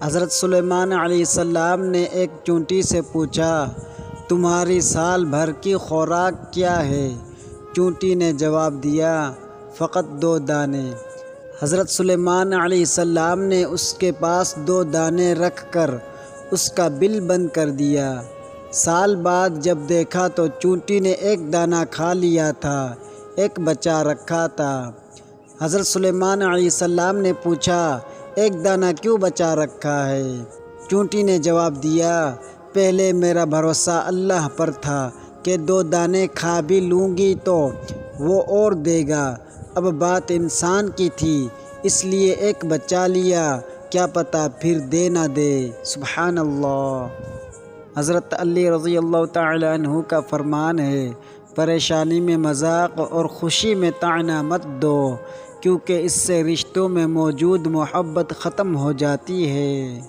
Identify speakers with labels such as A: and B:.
A: حضرت سلیمان علیہ السلام نے ایک چونٹی سے پوچھا، تمہاری سال بھر کی خوراک کیا ہے؟ چونٹی نے جواب دیا، فقط 2 دانے۔ حضرت سلیمان علیہ السلام نے اس کے پاس 2 دانے رکھ کر اس کا بل بند کر دیا۔ سال بعد جب دیکھا تو چونٹی نے 1 دانہ کھا لیا تھا، 1 بچا رکھا تھا۔ حضرت سلیمان علیہ السلام نے پوچھا، 1 دانہ کیوں بچا رکھا ہے؟ چونٹی نے جواب دیا، پہلے میرا بھروسہ اللہ پر تھا کہ 2 دانے کھا بھی لوں گی تو وہ اور دے گا، اب بات انسان کی تھی اس لیے 1 بچا لیا، کیا پتہ پھر دے نہ دے۔ سبحان اللہ۔ حضرت علی رضی اللہ تعالی عنہ کا فرمان ہے، پریشانی میں مذاق اور خوشی میں طعنہ مت دو، کیونکہ اس سے رشتوں میں موجود محبت ختم ہو جاتی ہے۔